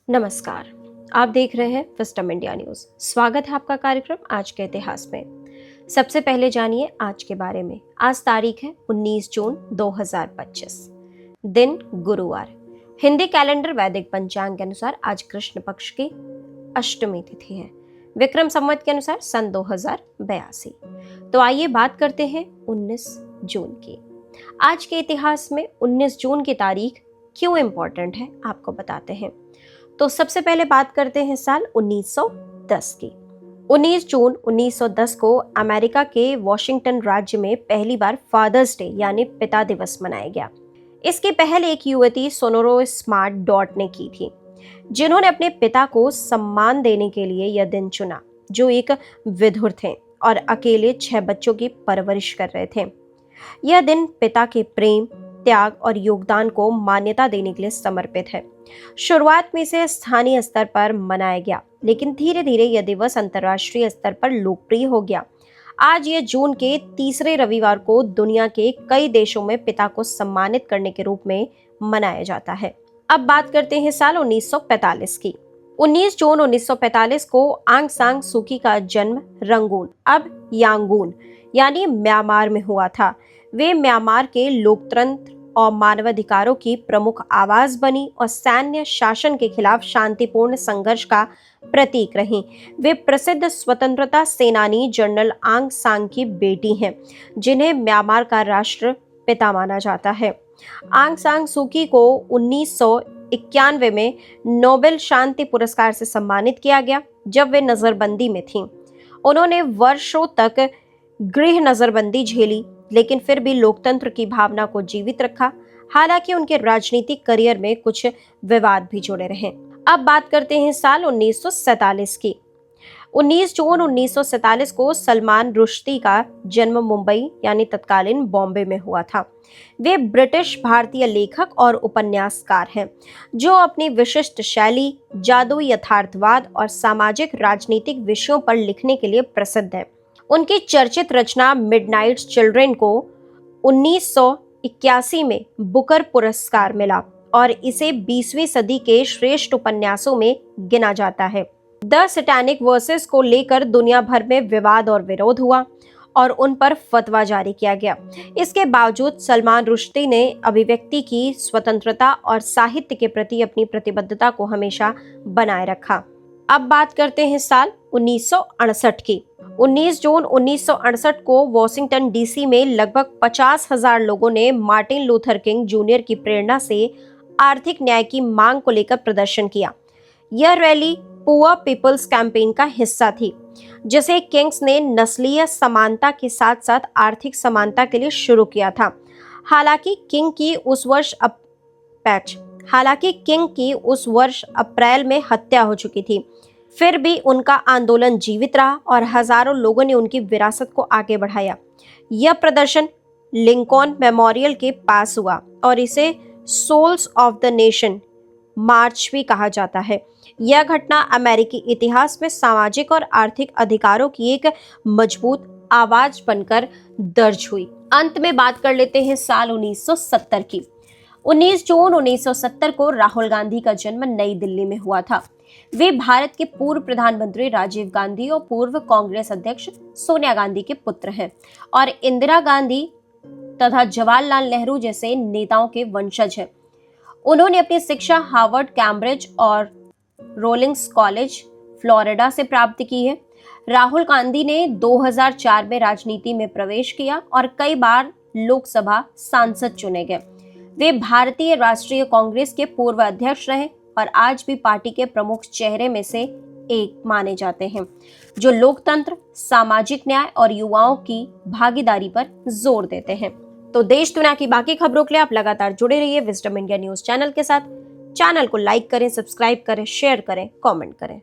नमस्कार। आप देख रहे हैं विस्डम इंडिया न्यूज। स्वागत है आपका कार्यक्रम आज के इतिहास में। सबसे पहले जानिए आज के बारे में। आज तारीख है 19 जून 2025, दिन गुरुवार। हिंदी कैलेंडर वैदिक पंचांग के अनुसार आज कृष्ण पक्ष की अष्टमी तिथि है। विक्रम संवत के अनुसार सन 2082। तो आइए बात करते हैं 19 जून की। आज के इतिहास में 19 जून की तारीख क्यों इम्पोर्टेंट है आपको बताते हैं। तो सबसे पहले बात करते हैं साल 1910 की। 19 जून 1910 को अमेरिका के वॉशिंगटन राज्य में पहली बार फादर्स डे यानी पिता दिवस मनाया गया। इसकी पहल एक युवती सोनोरो स्मार्ट डॉट ने की थी, जिन्होंने अपने पिता को सम्मान देने के लिए यह दिन चुना, जो एक विधुर थे और अकेले 6 बच्चों की परवरिश कर रहे थे। यह दिन पिता के प्रेम, त्याग और योगदान को मान्यता देने के लिए समर्पित है। शुरुआत में इसे स्थानीय स्तर पर मनाया गया, लेकिन धीरे धीरे यह दिवस अंतर्राष्ट्रीय स्तर पर लोकप्रिय हो गया। आज यह जून के तीसरे रविवार को दुनिया के कई देशों में पिता को सम्मानित करने के रूप में मनाया जाता है। अब बात करते हैं साल 1945 की। 19 जून 1945 को आंग सान सूकी का जन्म रंगून, अब यांगून यानी म्यांमार में हुआ था। वे म्यांमार के लोकतंत्र और मानवाधिकारों की प्रमुख आवाज बनी और सैन्य शासन के खिलाफ शांतिपूर्ण संघर्ष का प्रतीक रही। वे प्रसिद्ध स्वतंत्रता सेनानी जनरल आंग सान की बेटी हैं, जिन्हें म्यांमार का राष्ट्र पिता माना जाता है। आंग सान सूकी को 1991 में नोबेल शांति पुरस्कार से सम्मानित किया गया, जब वे नजरबंदी में थीं। उन्होंने वर्षों तक गृह नजरबंदी झेली, लेकिन फिर भी लोकतंत्र की भावना को जीवित रखा। हालांकि उनके राजनीतिक करियर में कुछ विवाद भी जुड़े रहे। अब बात करते हैं साल 1947 की। 19 जून 1947 को सलमान रुश्दी का जन्म मुंबई यानी तत्कालीन बॉम्बे में हुआ था। वे ब्रिटिश भारतीय लेखक और उपन्यासकार हैं, जो अपनी विशिष्ट शैली, जादुई यथार्थवाद और सामाजिक राजनीतिक विषयों पर लिखने के लिए प्रसिद्ध है। उनकी चर्चित रचना मिडनाइट चिल्ड्रन को 1981 में बुकर पुरस्कार मिला और इसे 20वीं सदी के श्रेष्ठ उपन्यासों में गिना जाता है। द सैटेनिक वर्सेस को लेकर दुनिया भर में विवाद और विरोध हुआ और उन पर फतवा जारी किया गया। इसके बावजूद सलमान रुश्दी ने अभिव्यक्ति की स्वतंत्रता और साहित्य के प्रति अपनी प्रतिबद्धता को हमेशा बनाए रखा। अब बात करते हैं साल 1968 की। 19 जून 1968 को वॉशिंगटन डीसी में लगभग 50,000 लोगों ने मार्टिन लूथर किंग जूनियर की प्रेरणा से आर्थिक न्याय की मांग को लेकर प्रदर्शन किया। यह रैली पुअर पीपल्स कैंपेन का हिस्सा थी, जिसे किंग्स ने नस्लीय समानता के साथ साथ आर्थिक समानता के लिए शुरू किया था। हालांकि किंग की उस वर्ष अप्रैल में हत्या हो चुकी थी, फिर भी उनका आंदोलन जीवित रहा और हजारों लोगों ने उनकी विरासत को आगे बढ़ाया। यह प्रदर्शन लिंकॉन मेमोरियल के पास हुआ और इसे सोल्स ऑफ द नेशन मार्च भी कहा जाता है। यह घटना अमेरिकी इतिहास में सामाजिक और आर्थिक अधिकारों की एक मजबूत आवाज बनकर दर्ज हुई। अंत में बात कर लेते हैं साल 1970 की। 19 जून 1970 को राहुल गांधी का जन्म नई दिल्ली में हुआ था। वे भारत के पूर्व प्रधानमंत्री राजीव गांधी और पूर्व कांग्रेस अध्यक्ष सोनिया गांधी के पुत्र हैं और इंदिरा गांधी तथा जवाहरलाल नेहरू जैसे नेताओं के वंशज हैं। उन्होंने अपनी शिक्षा हार्वर्ड, कैम्ब्रिज और रोलिंग्स कॉलेज, फ्लोरिडा से प्राप्त की है। राहुल गांधी ने 2004 में राजनीति में प्रवेश किया और कई बार लोकसभा सांसद चुने गए। वे भारतीय राष्ट्रीय कांग्रेस के पूर्व अध्यक्ष रहे और आज भी पार्टी के प्रमुख चेहरे में से एक माने जाते हैं, जो लोकतंत्र, सामाजिक न्याय और युवाओं की भागीदारी पर जोर देते हैं। तो देश दुनिया की बाकी खबरों के लिए आप लगातार जुड़े रहिए विजडम इंडिया न्यूज चैनल के साथ। चैनल को लाइक करें, सब्सक्राइब करें, शेयर करें, कमेंट करें।